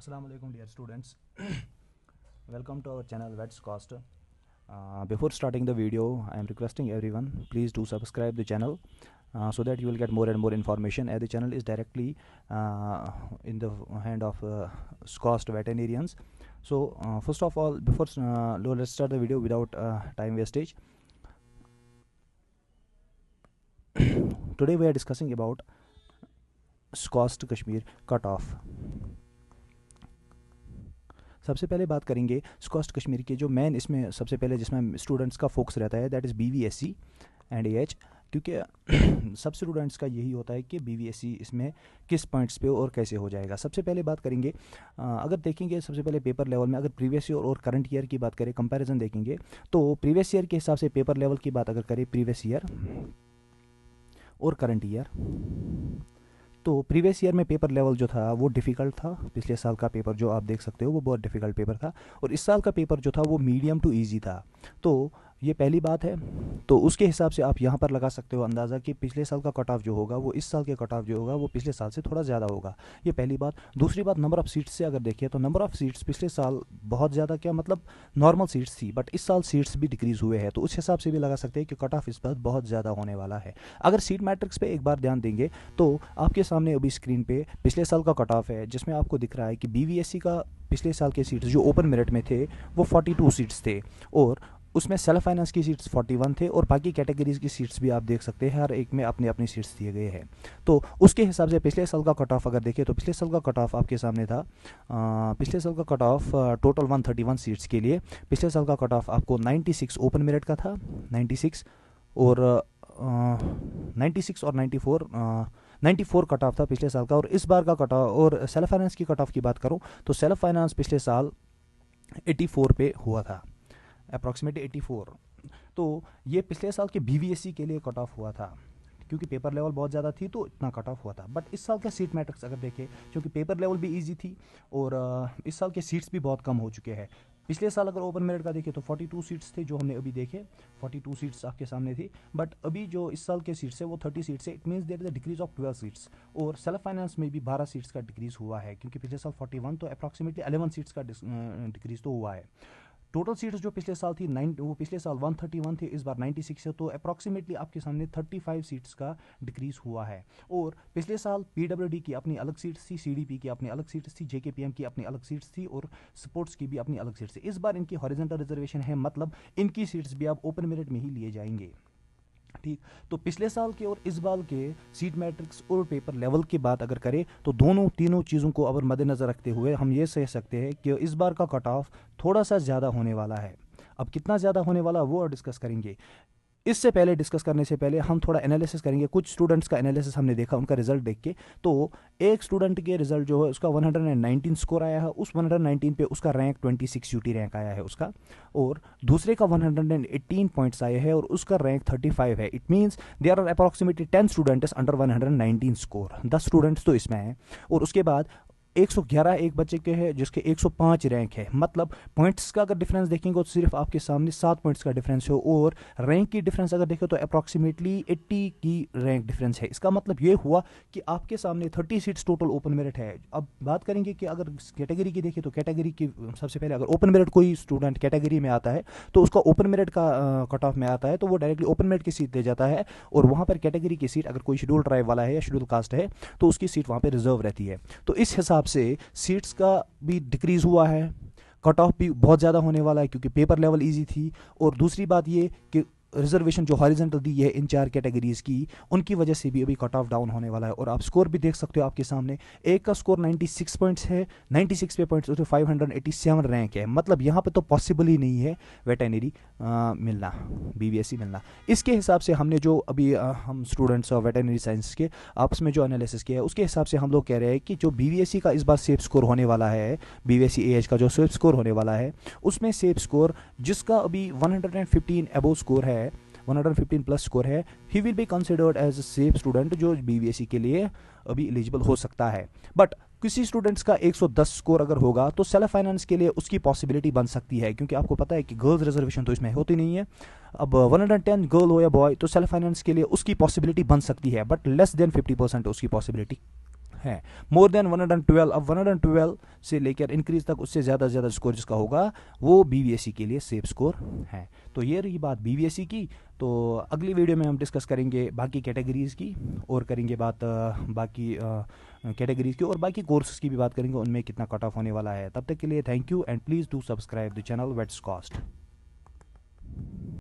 Assalamu alaikum dear students. Welcome to our channel VETSCOST. Before starting the video, I am requesting everyone please do subscribe the channel so that you will get more and more information, as the channel is directly in the hand of SCOST veterinarians. So first of all, before let's start the video without time wastage. Today we are discussing about SCOST Kashmir cutoff. सबसे पहले बात करेंगे स्कॉस्ट कश्मीर के जो main इसमें सबसे पहले जिसमें स्टूडेंट्स का फोकस रहता है that is BVSC and AH, क्योंकि सब स्टूडेंट्स का यही होता है कि BVSC इसमें किस पॉइंट्स पे और कैसे हो जाएगा। सबसे पहले बात करेंगे अगर देखेंगे सबसे पहले पेपर लेवल में, अगर प्रीवियस ईयर और करंट ईयर की बात करें, कंपैरिजन देखेंगे तो प्रीवियस ईयर के हिसाब से पेपर लेवल की बात अगर करें प्रीवियस ईयर और करंट ईयर, तो प्रीवियस ईयर में पेपर लेवल जो था वो डिफ़िकल्ट था। पिछले साल का पेपर जो आप देख सकते हो वो बहुत डिफ़िकल्ट पेपर था, और इस साल का पेपर जो था वो मीडियम टू इजी था। तो ये पहली बात है। तो उसके हिसाब से आप यहाँ पर लगा सकते हो अंदाज़ा कि पिछले साल का कट ऑफ जो होगा वो इस साल के कट ऑफ जो होगा वो पिछले साल से थोड़ा ज़्यादा होगा। ये पहली बात। दूसरी बात, नंबर ऑफ़ सीट्स से अगर देखिए तो नंबर ऑफ़ सीट्स पिछले साल बहुत ज़्यादा, क्या मतलब नॉर्मल सीट्स थी, बट इस साल सीट्स भी डिक्रीज़ हुए हैं, तो उस हिसाब से भी लगा सकते हैं कि कट ऑफ इस बार बहुत ज़्यादा होने वाला है। अगर सीट मैट्रिक्स पे एक बार ध्यान देंगे तो आपके सामने अभी स्क्रीन पे पिछले साल का कट ऑफ है, जिसमें आपको दिख रहा है कि BVSC का पिछले साल के सीट्स जो ओपन मेरिट में थे वो 42 सीट्स थे, और उसमें सेल्फ फाइनेंस की सीट्स 41 थे, और बाकी कैटेगरीज की सीट्स भी आप देख सकते हैं हर एक में अपनी अपनी सीट्स दिए गए हैं। तो उसके हिसाब से पिछले साल का कट ऑफ अगर देखें तो पिछले साल का कट ऑफ आपके सामने था। पिछले साल का कट ऑफ टोटल 131 सीट्स के लिए पिछले साल का कट ऑफ आपको 96 ओपन मेरिट का था, 96 और 96 और 94 कट ऑफ था पिछले साल का। और इस बार का कट ऑफ और सेल्फ फाइनेंस की कट ऑफ की बात करूं तो सेल्फ फाइनेंस पिछले साल 84 पे हुआ था, अप्रॉक्सीमेटली 84। तो ये पिछले साल के BVSC के लिए कट ऑफ हुआ था, क्योंकि पेपर लेवल बहुत ज़्यादा थी तो इतना कट ऑफ हुआ था। बट इस साल का सीट मैट्रिक्स अगर देखें, क्योंकि पेपर लेवल भी इजी थी और इस साल के सीट्स भी बहुत कम हो चुके हैं। पिछले साल अगर ओपन मेरिट का देखें तो 42 सीट्स थे जो हमने अभी देखे, 42 सीट्स आपके सामने थी, बट अभी जो इस साल के सीट्स है वो 30 सीट्स है। It means there is a decrease of 12 seats, और सेल्फ फाइनेंस में भी 12 सीट्स का डिक्रीज हुआ है, क्योंकि पिछले साल 41 तो अप्रॉक्सीमेटली 11 सीट्स का डिक्रीज तो हुआ है। टोटल सीट्स जो पिछले साल थी वो पिछले साल 131 थे, इस बार 96 है, तो अप्रॉक्सीमेटली आपके सामने 35 सीट्स का डिक्रीज हुआ है। और पिछले साल PWD की अपनी अलग सीट्स थी, CDP की अपनी अलग सीट्स थी, JKPM की अपनी अलग सीट्स थी, और स्पोर्ट्स की भी अपनी अलग सीट्स थी। इस बार इनकी हॉरिजॉन्टल रिजर्वेशन है, मतलब इनकी सीट्स भी आप ओपन मेरिट में ही लिए जाएंगे। ठीक, तो पिछले साल के और इस बार के सीट मैट्रिक्स और पेपर लेवल की बात अगर करें तो तीनों चीज़ों को अगर मद्देनज़र रखते हुए हम ये कह सकते हैं कि इस बार का कट ऑफ थोड़ा सा ज़्यादा होने वाला है। अब कितना ज़्यादा होने वाला वो डिस्कस करेंगे। इससे पहले डिस्कस करने से पहले हम थोड़ा एनालिसिस करेंगे। कुछ स्टूडेंट्स का एनालिसिस हमने देखा, उनका रिजल्ट देख के, तो एक स्टूडेंट के रिजल्ट जो है उसका 119 स्कोर आया है, उस 119 पे उसका रैंक 26 UT रैंक आया है उसका, और दूसरे का 118 पॉइंट्स आए हैं और उसका रैंक 35 है। It means there are approximately 10 students under 119 score, 10 students तो इसमें हैं। और उसके बाद 111 एक बच्चे के हैं जिसके 105 रैंक है, मतलब पॉइंट्स का अगर डिफरेंस देखेंगे तो सिर्फ आपके सामने 7 पॉइंट्स का डिफरेंस है, और रैंक की डिफरेंस अगर देखें तो अप्रॉक्सीमेटली 80 की रैंक डिफरेंस है। इसका मतलब ये हुआ कि आपके सामने 30 सीट्स टोटल ओपन मेरिट है। अब बात करेंगे कि अगर कैटेगरी की देखें तो कैटेगरी की सबसे पहले अगर ओपन मेरिट कोई स्टूडेंट कैटेगरी में आता है तो उसका ओपन मेरिट का कट ऑफ में आता है, तो वो डायरेक्टली ओपन मेरिट की सीट दे जाता है, और वहाँ पर कैटेगरी की सीट अगर कोई शेड्यूल ट्राइब वाला है या शेड्यूल कास्ट है तो उसकी सीट वहाँ पर रिजर्व रहती है। तो इस हिसाब से सीट्स का भी डिक्रीज हुआ है, कट ऑफ भी बहुत ज़्यादा होने वाला है क्योंकि पेपर लेवल इजी थी। और दूसरी बात ये कि रिजर्वेशन जो हॉरिजॉन्टल दी है इन 4 कैटेगरीज़ की, उनकी वजह से भी अभी कट ऑफ डाउन होने वाला है। और आप स्कोर भी देख सकते हो आपके सामने, एक का स्कोर 96 पॉइंट्स है, 96 पे पॉइंट्स उसमें 587 रैंक है, मतलब यहाँ पे तो पॉसिबल ही नहीं है वेटरनरी मिलना, BVSC मिलना। इसके हिसाब से हमने जो अभी हम स्टूडेंट्स और वेटरनरी साइंस के आपस में जो एनालिसिस किया है उसके हिसाब से हम लोग कह रहे हैं कि जो BVSC का इस बार सेफ स्कोर होने वाला है, BVSC AH का जो सेफ स्कोर होने वाला है, उसमें सेफ स्कोर जिसका अभी 115 अबोव स्कोर है, 115 प्लस स्कोर है, he will be considered as a safe student जो BVSC के लिए अभी एलिजिबल हो सकता है। बट किसी स्टूडेंट्स का 110 स्कोर अगर होगा तो सेल्फ फाइनेंस के लिए उसकी पॉसिबिलिटी बन सकती है, क्योंकि आपको पता है कि गर्ल्स रिजर्वेशन तो इसमें होती नहीं है। अब 110 गर्ल हो या बॉय तो सेल्फ फाइनेंस के लिए उसकी पॉसिबिलिटी बन सकती है, बट लेस देन 50% उसकी पॉसिबिलिटी है। मोर देन 112, अब 112 से लेकर इंक्रीज तक उससे ज़्यादा स्कोर जिसका होगा वो BVSC के लिए सेफ स्कोर है। तो ये रही बात BVSC की। तो अगली वीडियो में हम डिस्कस करेंगे बाकी कैटेगरीज़ की और करेंगे बात बाकी कैटेगरीज़ की और बाकी कोर्सेज की भी बात करेंगे, उनमें कितना कट ऑफ होने वाला है। तब तक के लिए thank you and please do subscribe the channel weights cost.